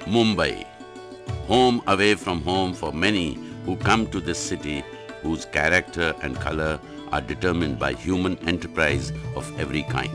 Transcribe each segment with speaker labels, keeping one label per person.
Speaker 1: Mumbai, home away from home for many who come to this city whose character and color are determined by human enterprise of every kind.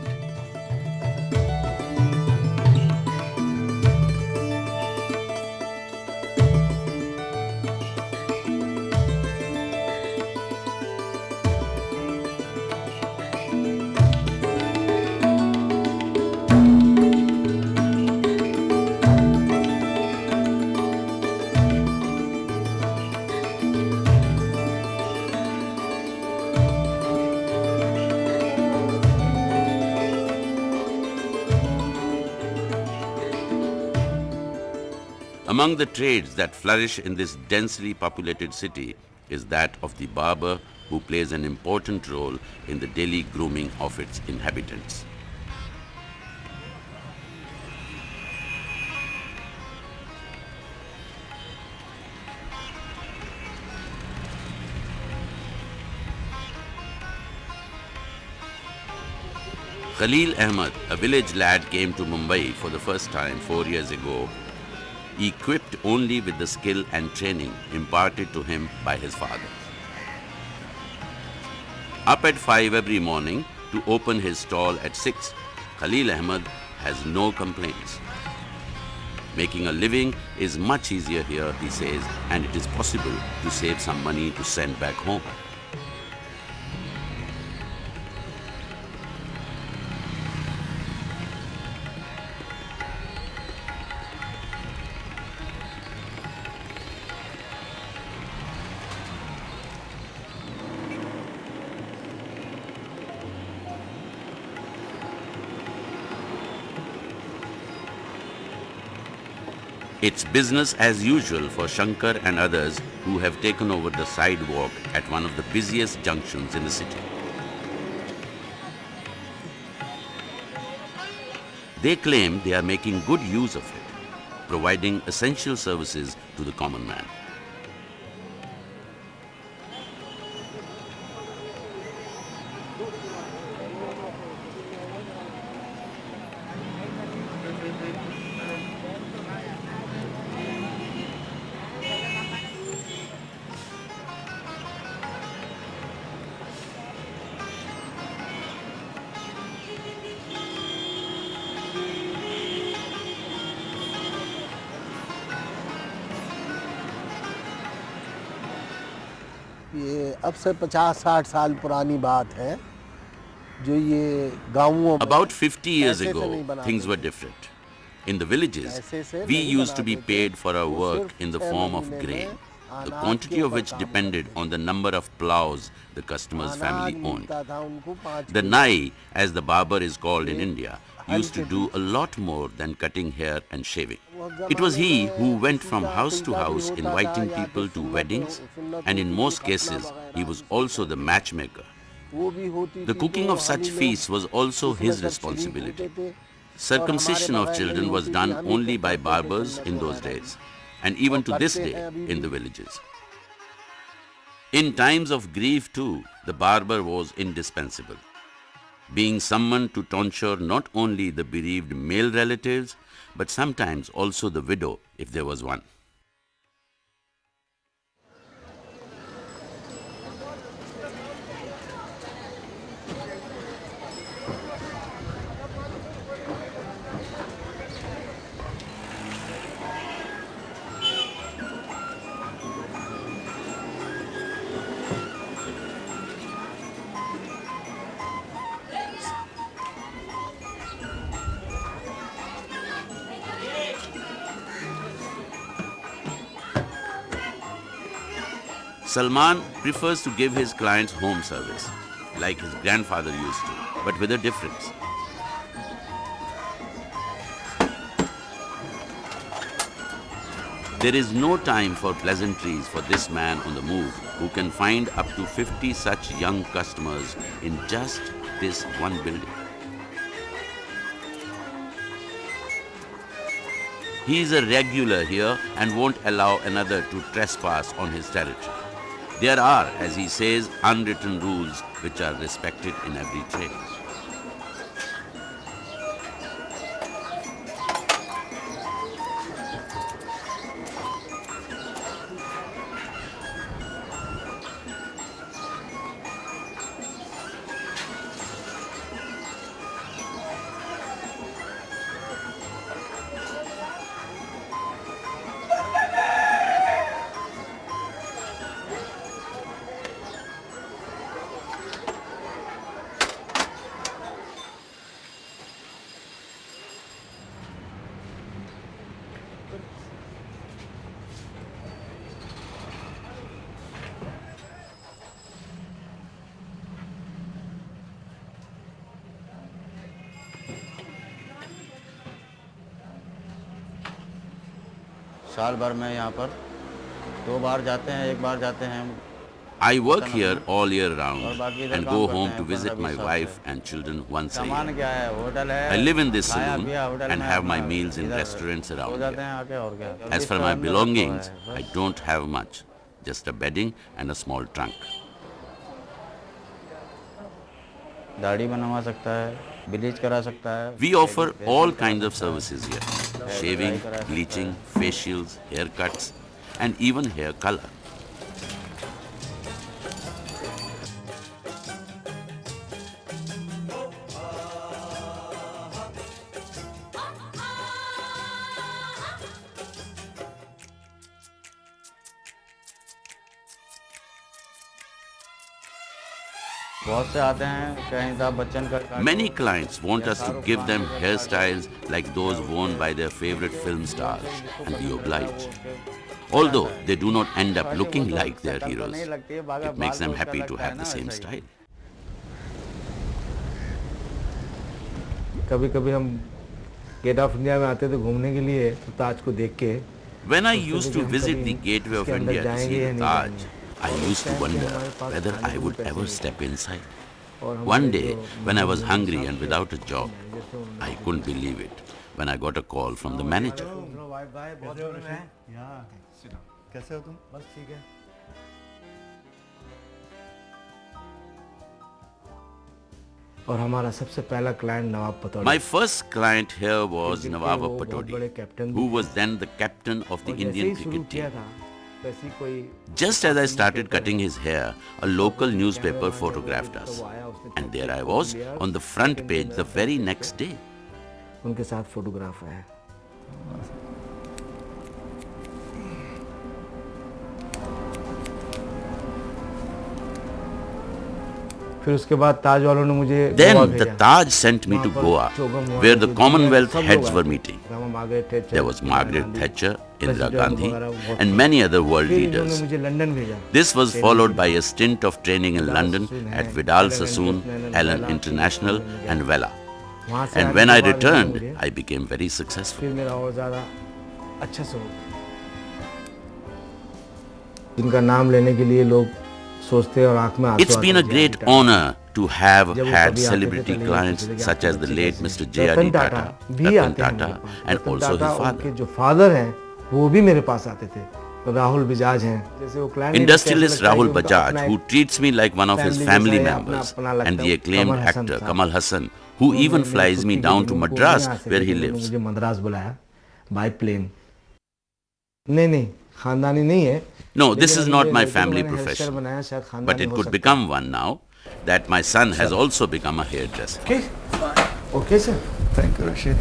Speaker 1: Among the trades that flourish in this densely populated city is that of the barber, who plays an important role in the daily grooming of its inhabitants. Khalil Ahmed, a village lad, came to Mumbai for the first time 4 years ago, equipped only with the skill and training imparted to him by his father. Up at 5 every morning to open his stall at 6, Khalil Ahmed has no complaints. Making a living is much easier here, he says, and it is possible to save some money to send back home. It's business as usual for Shankar and others who have taken over the sidewalk at one of the busiest junctions in the city. They claim they are making good use of it, providing essential services to the common man.
Speaker 2: ये अब से 50-60 साल पुरानी बात है जो ये गांवों में
Speaker 1: About 50 years
Speaker 2: पैसे से
Speaker 1: ago,
Speaker 2: नहीं बनाते
Speaker 1: things were
Speaker 2: थे।
Speaker 1: different. In the villages,
Speaker 2: पैसे से
Speaker 1: we
Speaker 2: नहीं
Speaker 1: used to be
Speaker 2: बनाते थे।
Speaker 1: paid for our
Speaker 2: वो
Speaker 1: work
Speaker 2: सिर्फ
Speaker 1: in the
Speaker 2: 6
Speaker 1: form of
Speaker 2: महीने
Speaker 1: grain,
Speaker 2: में
Speaker 1: the
Speaker 2: अनाज
Speaker 1: quantity
Speaker 2: के
Speaker 1: of
Speaker 2: ऊपर
Speaker 1: which
Speaker 2: काम
Speaker 1: depended
Speaker 2: करते
Speaker 1: on the number of plows the customers'
Speaker 2: थे।
Speaker 1: family
Speaker 2: अनाज
Speaker 1: owned.
Speaker 2: मिलता था उनको 5
Speaker 1: The
Speaker 2: kilo.
Speaker 1: nai, as the barber is called in India,
Speaker 2: हल
Speaker 1: used to
Speaker 2: के
Speaker 1: do a
Speaker 2: पीछे।
Speaker 1: lot more than cutting hair and shaving.
Speaker 2: वो
Speaker 1: It was
Speaker 2: ज़माने
Speaker 1: he who
Speaker 2: में
Speaker 1: went
Speaker 2: किसी
Speaker 1: from
Speaker 2: का
Speaker 1: house to
Speaker 2: ख़ुल्दा भी
Speaker 1: house
Speaker 2: होता था
Speaker 1: inviting
Speaker 2: या तो
Speaker 1: people to weddings,
Speaker 2: सुन्नत
Speaker 1: and in
Speaker 2: होती थी,
Speaker 1: most
Speaker 2: खतना
Speaker 1: cases,
Speaker 2: वगैरह
Speaker 1: he was
Speaker 2: जिसको
Speaker 1: also the
Speaker 2: कहते हैं।
Speaker 1: matchmaker.
Speaker 2: वो भी होती
Speaker 1: The
Speaker 2: थी
Speaker 1: cooking
Speaker 2: 2
Speaker 1: of such
Speaker 2: हाली लोग
Speaker 1: feasts was also
Speaker 2: उसमें
Speaker 1: his
Speaker 2: सब शरीक
Speaker 1: responsibility.
Speaker 2: होते थे और हमारे
Speaker 1: Circumcision of
Speaker 2: बगैर नहीं
Speaker 1: children was
Speaker 2: होती थी
Speaker 1: done
Speaker 2: हम ही
Speaker 1: only
Speaker 2: फिर
Speaker 1: by
Speaker 2: करते थे
Speaker 1: barbers
Speaker 2: सुन्नत
Speaker 1: in those
Speaker 2: वगैरह भी
Speaker 1: days, and even
Speaker 2: और
Speaker 1: to this
Speaker 2: करते
Speaker 1: day
Speaker 2: हैं अभी
Speaker 1: in
Speaker 2: भी।
Speaker 1: the villages. In times of grief too, the barber was indispensable, being summoned to tonsure not only the bereaved male relatives, but sometimes also the widow if there was one. Salman prefers to give his clients home service, like his grandfather used to, but with a difference. There is no time for pleasantries for this man on the move, who can find up to 50 such young customers in just this one building. He is a regular here and won't allow another to trespass on his territory. There are, as he says, unwritten rules which are respected in every trade.
Speaker 3: साल भर में यहाँ पर 2 बार जाते हैं, 1 बार जाते हैं हम।
Speaker 1: I work here all year round
Speaker 3: और बाकी इधर
Speaker 1: and
Speaker 3: काम
Speaker 1: go
Speaker 3: करते
Speaker 1: home
Speaker 3: हैं
Speaker 1: to visit
Speaker 3: 15-20
Speaker 1: my
Speaker 3: साल
Speaker 1: wife
Speaker 3: से।
Speaker 1: and children once a
Speaker 3: सामान
Speaker 1: year.
Speaker 3: क्या है, होटल है।
Speaker 1: I live in this
Speaker 3: खाया
Speaker 1: saloon
Speaker 3: पिया होटल
Speaker 1: and
Speaker 3: में
Speaker 1: have my
Speaker 3: अपना
Speaker 1: meals in
Speaker 3: इधर
Speaker 1: restaurants
Speaker 3: सो
Speaker 1: around
Speaker 3: जाते
Speaker 1: here.
Speaker 3: हैं आके, और क्या।
Speaker 1: As for my belongings, I don't have much, just a bedding and a small trunk.
Speaker 3: दाढ़ी बनवा सकता है, ब्लीच करा सकता है।
Speaker 1: We offer all kinds of services here: shaving, bleaching, facials, haircuts, and even hair color.
Speaker 3: बहुत से आते हैं, कहीं अमिताभ बच्चन का
Speaker 1: Many clients want us to give them hairstyles like those worn by their favorite film stars, and we oblige. Although they do not end up looking like their heroes, it makes them happy to have the same style.
Speaker 4: कभी कभी हम gate of India में आते थे घूमने के लिए, तो ताज को देख के
Speaker 1: When I used to visit the gateway of India to see the Taj, I used to wonder whether I would ever step inside. One day, when I was hungry and without a job, I couldn't believe it when I got a call from the manager.
Speaker 4: कैसे हो तुम? बस ठीक है। और हमारा सबसे पहला client Nawab Pataudi.
Speaker 1: My first client here was Nawab Patodi, who was then the captain of the Indian cricket team. Just as I started cutting his hair, a local newspaper photographed us. And there I was on the front page the very next day.
Speaker 4: उनके साथ photograph है। फिर उसके बाद ताज वालों ने मुझे
Speaker 1: Then the Taj sent me to Goa, where the Commonwealth heads were meeting. There was Margaret Thatcher, Indira Gandhi, and many other world leaders.
Speaker 4: मुझे लंदन भेजा।
Speaker 1: This was followed by a stint of training in London at Vidal Sassoon, Allen International, and Vela. And when I returned, I became very successful.
Speaker 4: फिर मेरा और ज़्यादा अच्छा से हो। जिनका नाम लेने के लिए लोग सोचते हैं और आँख में आंसू
Speaker 1: It's been a great honor to have had celebrity clients such as the late Mr. J.R.D. Tata, Ratan Tata, and also his father.
Speaker 4: उनके जो फादर हैं वो भी मेरे पास आते थे। राहुल बजाज हैं, जैसे वो client
Speaker 1: Industrialist Rahul Bajaj, who treats me like one of his family members, and the acclaimed actor Kamal Hassan, who even flies me down to Madras where he lives.
Speaker 4: मुझे मद्रास बुलाया बाय प्लेन। नहीं खानदानी नहीं है।
Speaker 1: No, this is not my family profession, but it could become one now that my son has also become a hairdresser.
Speaker 4: Okay, sir.
Speaker 5: Thank you, Rashid.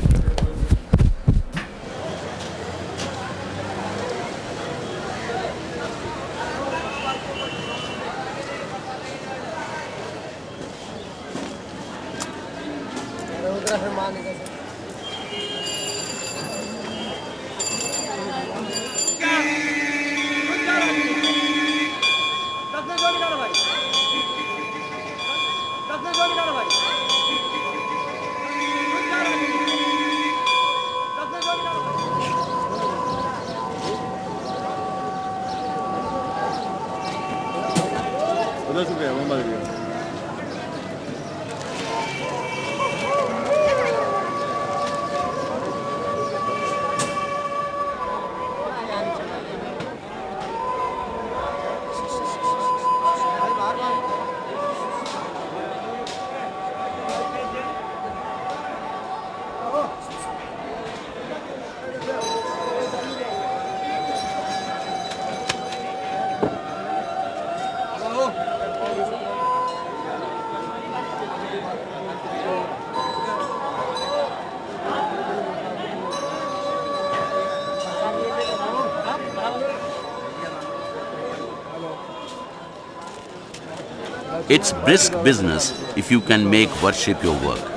Speaker 1: It's brisk business if you can make worship your work.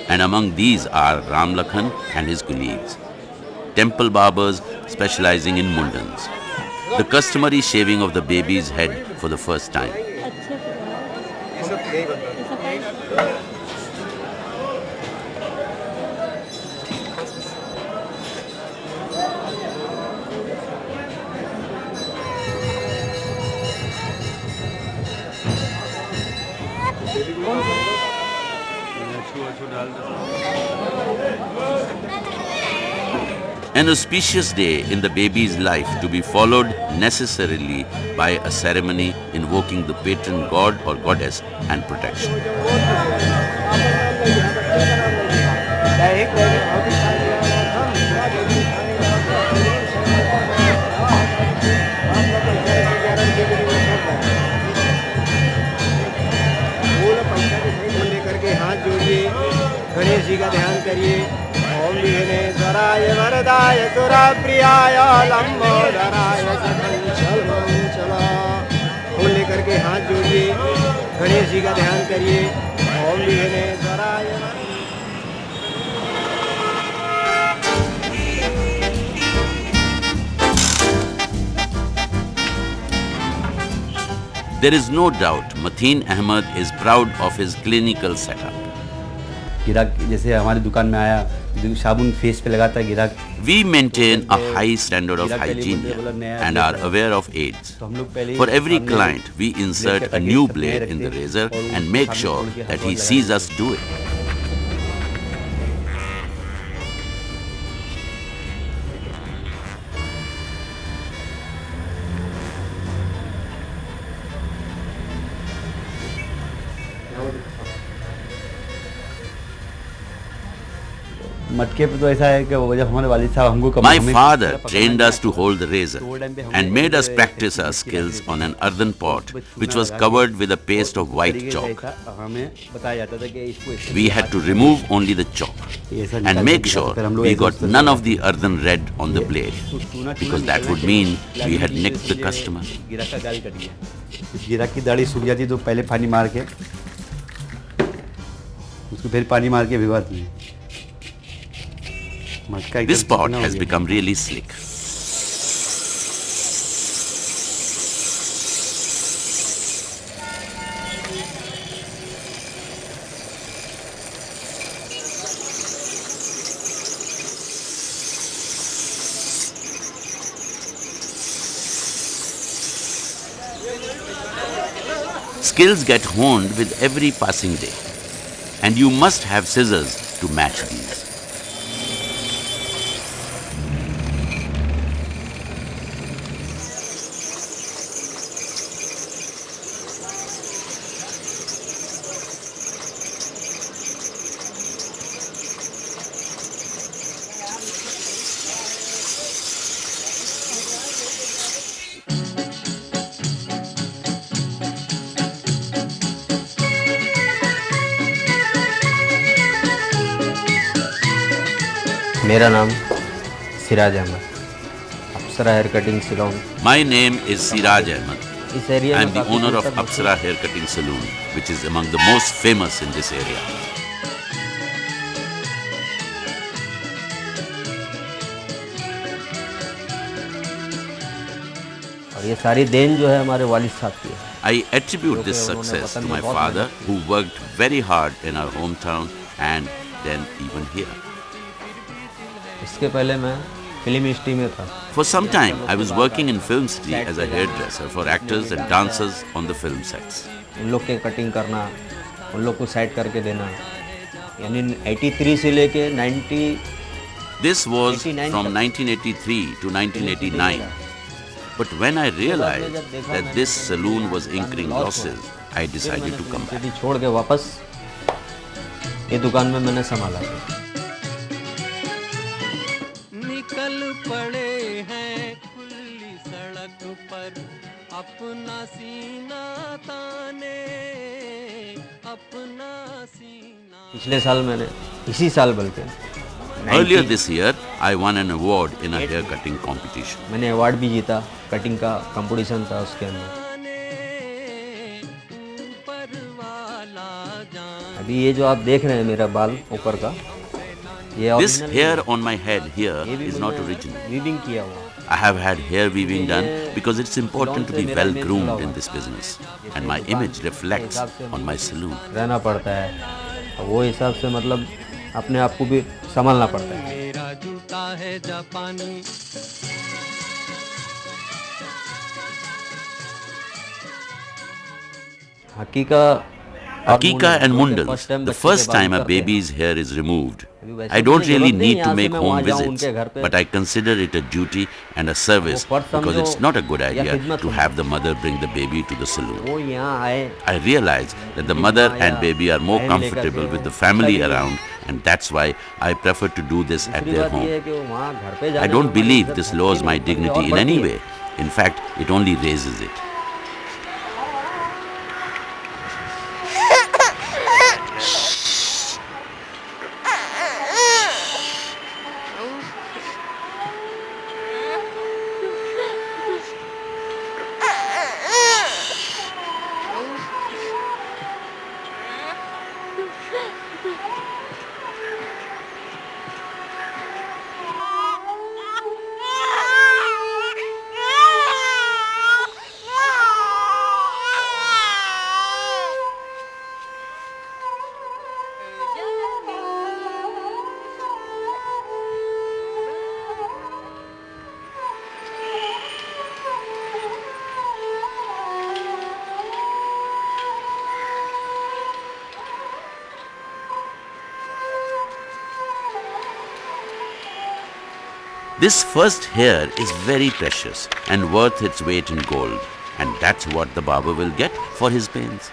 Speaker 1: And among these are Ram Lakhan and his colleagues, temple barbers specializing in mundans, the customary shaving of the baby's head for the first time. An auspicious day in the baby's life to be followed necessarily by a ceremony invoking the patron god or goddess and protection.
Speaker 5: लेकर के हाथ जोड़िए, गणेश जी का ध्यान करिए। ओम विघ्नेश्वराय वरदाय सुरप्रियाय लंबोदराय सकलचला। फूल लेकर के हाथ जोड़िए, गणेश जी का ध्यान करिए। ओम विघ्नेश्वराय।
Speaker 1: There is no doubt Mateen Ahmed is proud of his clinical setup.
Speaker 6: गिराक जैसे हमारी दुकान में आया, साबुन फेस पे लगाता है गिराक।
Speaker 1: We maintain a high standard of hygiene here and are aware of AIDS. For every client, we insert a new blade in the razor and make sure that he sees us do it.
Speaker 6: मटके पे तो ऐसा है कि वो जब हमारे वालिद साहब हमको
Speaker 1: My father trained us to hold the razor and made us practice our skills on an earthen pot which was covered with a paste of white chalk.
Speaker 6: हमें बताया जाता था कि इसको
Speaker 1: We had to remove only the chalk and make sure we got none of the earthen red on the blade because that would mean we had nicked the customer.
Speaker 6: गिराक का गाल cut गया। गिराक की दाढ़ी सूख जाती तो पहले पानी मार के उसको फिर पानी मार के भिगवाती है।
Speaker 1: This pot has become really slick. Skills get honed with every passing day, and you must have scissors to match these.
Speaker 7: मेरा नाम Siraj Ahmed, Apsara hair cutting salon.
Speaker 1: My name is Siraj Ahmed.
Speaker 7: इस एरिया
Speaker 1: I
Speaker 7: में
Speaker 1: am the
Speaker 7: काफी
Speaker 1: owner
Speaker 7: दिन
Speaker 1: of
Speaker 7: तक
Speaker 1: Apsara Hair Cutting Saloon, which is among the most famous in this area.
Speaker 7: और ये सारी देन जो है हमारे वालिद साहब की है।
Speaker 1: I attribute this success to my father, who worked very hard in our hometown and then even here.
Speaker 7: इसके पहले मैं फिल्म इंडस्ट्री में था।
Speaker 1: For some time, I was working in Film City as a hairdresser for actors and dancers on the film sets.
Speaker 7: उन लोग के cutting करना, उन लोग को सेट करके देना, यानी 83 से लेके 90।
Speaker 1: This was from 1983 to 1989. But when I realized that this saloon was incurring losses, I decided to come back.
Speaker 7: छोड़ के वापस ये दुकान में मैंने संभाला।
Speaker 5: निकल पड़े हैं खुली सड़क पर अपना सीना ताने, अपना सीना।
Speaker 7: पिछले साल मैंने इसी साल बल्कि
Speaker 1: Earlier this year, I won an award in a hair cutting competition.
Speaker 7: मैंने अवार्ड भी जीता, कटिंग का कंपटीशन था उसके अंदर। अभी ये जो आप देख रहे हैं मेरा बाल ऊपर का, ये
Speaker 1: This hair on my head here is not original.
Speaker 7: Weaving किया हुआ।
Speaker 1: I have had hair weaving done because it's important to be well groomed in this business, and my image reflects on my saloon.
Speaker 7: रहना पड़ता है, वो हिसाब से मतलब अपने आप को भी संभालना पड़ता है।
Speaker 5: मेरा जूता है जापानी।
Speaker 7: हकीका
Speaker 1: Akika and Mundals, the first time a baby's hair is removed. I don't really need to make home visits, but I consider it a duty and a service because it's not a good idea to have the mother bring the baby to the saloon.
Speaker 7: वो यहाँ आए,
Speaker 1: I realize that the mother and baby are more comfortable with the family around, and that's why I prefer to do this at their
Speaker 7: ये
Speaker 1: home.
Speaker 7: है कि वो वहाँ घर पे
Speaker 1: I
Speaker 7: जाने
Speaker 1: don't
Speaker 7: में
Speaker 1: believe
Speaker 7: इज्जत
Speaker 1: this
Speaker 7: मिलती
Speaker 1: lowers
Speaker 7: है,
Speaker 1: my
Speaker 7: और
Speaker 1: dignity in
Speaker 7: बढ़ती
Speaker 1: any
Speaker 7: है।
Speaker 1: way. In fact, it only raises it. This first hair is very precious and worth its weight in gold, and that's what the barber will get for his pains.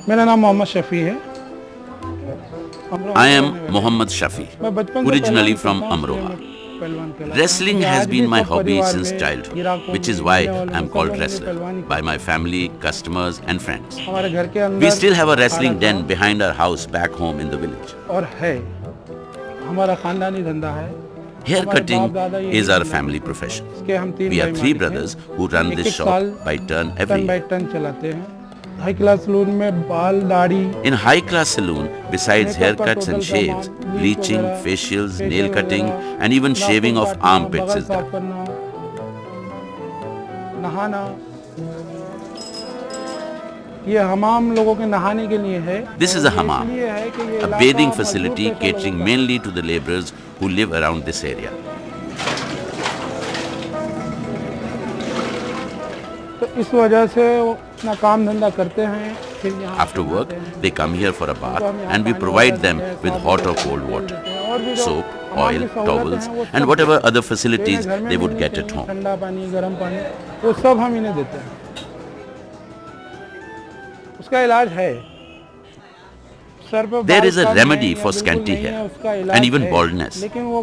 Speaker 8: मेरा नाम मोहम्मद शफी है।
Speaker 1: I am Mohammad Shafi, originally from Amroha. Wrestling has been my hobby since childhood, which is why I am called wrestler by my family, customers and friends. We still have a wrestling den behind our house back home in the village.
Speaker 8: और है हमारा खानदानी धंधा है।
Speaker 1: Hair cutting is our family profession. We are three brothers who run this shop by turn every year.
Speaker 8: टन चलाते हैं। High class salon में बाल दाढ़ी
Speaker 1: In high class saloon, besides haircuts and shaves, bleaching, facials, nail cutting and even shaving of armpits is done.
Speaker 8: नहाना, ये हमाम लोगों के नहाने के लिए है।
Speaker 1: This is a hammam, a bathing facility catering mainly to the laborers who live around this area.
Speaker 8: तो इस वजह से अपना काम धंधा करते हैं। फिर यहाँ
Speaker 1: After work, they come here for a bath and we provide them with hot or cold water, soap, oil, towels and whatever other facilities they would get at home.
Speaker 8: ठंडा पानी, गर्म पानी, वो सब हम इन्हें देते हैं। उसका इलाज है।
Speaker 1: There is a remedy for scanty hair and even baldness,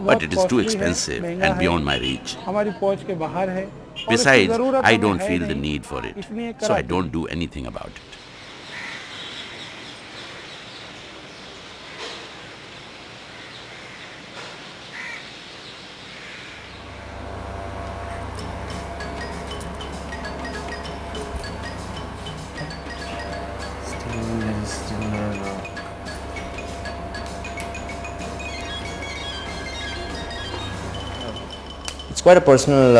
Speaker 1: but it is too expensive and beyond my reach.
Speaker 8: हमारी पहुंच के बाहर है।
Speaker 1: Besides, I don't feel the need for it, so I don't do anything about it.
Speaker 9: It's quite a personal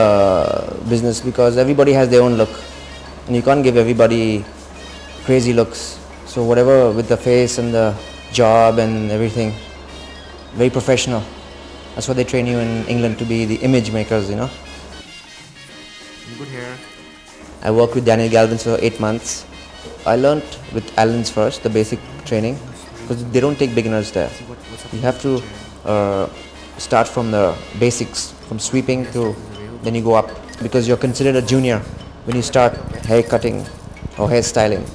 Speaker 9: business because everybody has their own look and you can't give everybody crazy looks. So whatever with the face and the job and everything, very professional. That's why they train you in England to be the image makers, you know.
Speaker 3: Good hair.
Speaker 9: I worked with Daniel Galvin for 8 months. I learnt with Allen's first, the basic training, because they don't take beginners there. You have to start from the basics, from sweeping to, then you go up, because you're considered a junior when you start hair cutting or hair styling.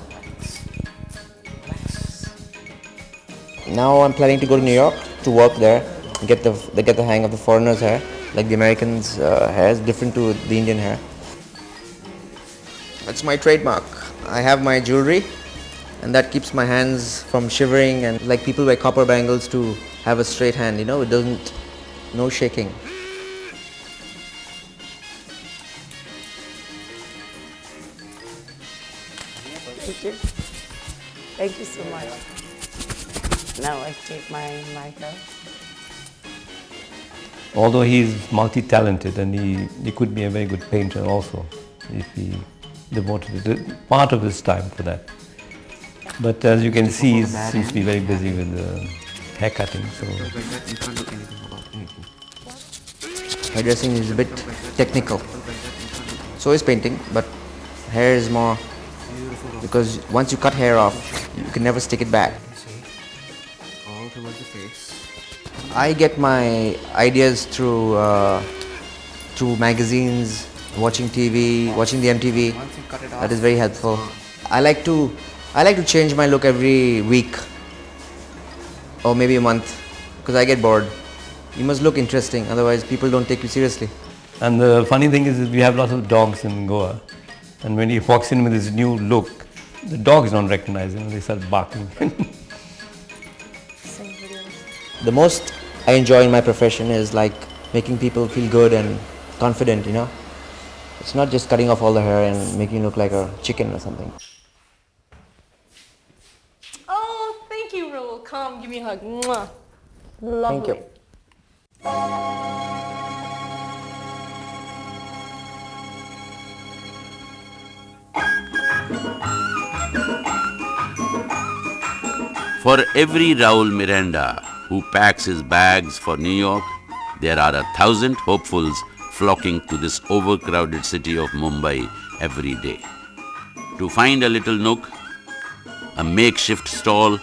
Speaker 9: Now I'm planning to go to New York to work there, get the hang of the foreigners' hair. Like the Americans' hair is different to the Indian hair. That's my trademark. I have my jewelry, and that keeps my hands from shivering, and like people wear copper bangles to have a straight hand, you know, it doesn't, no shaking.
Speaker 10: Thank you. Thank you so much. Now I take my mic out.
Speaker 11: Although he is multi-talented, and he could be a very good painter also if he devoted part of his time for that. But as you can see, he seems to be very busy with hair cutting. So
Speaker 9: hairdressing is a bit technical. So is painting, but hair is more, because once you cut hair off, you can never stick it back. All towards the face. I get my ideas through magazines, watching TV, watching the MTV. That is very helpful. I like to change my look every week or maybe a month, because I get bored. You must look interesting, otherwise people don't take you seriously.
Speaker 11: And the funny thing is we have lots of dogs in Goa, and when he walks in with his new look, the dogs don't recognize him, they start barking.
Speaker 9: The most I enjoy in my profession is like making people feel good and confident, you know. It's not just cutting off all the hair and making you look like a chicken or something.
Speaker 12: Oh, thank you, Raul. Come, give me a hug. Mwah. Lovely.
Speaker 9: Thank you.
Speaker 1: For every Raul Miranda who packs his bags for New York, there are 1,000 hopefuls flocking to this overcrowded city of Mumbai every day. To find a little nook, a makeshift stall,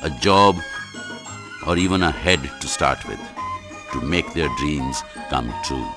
Speaker 1: a job, or even a head to start with, to make their dreams come true.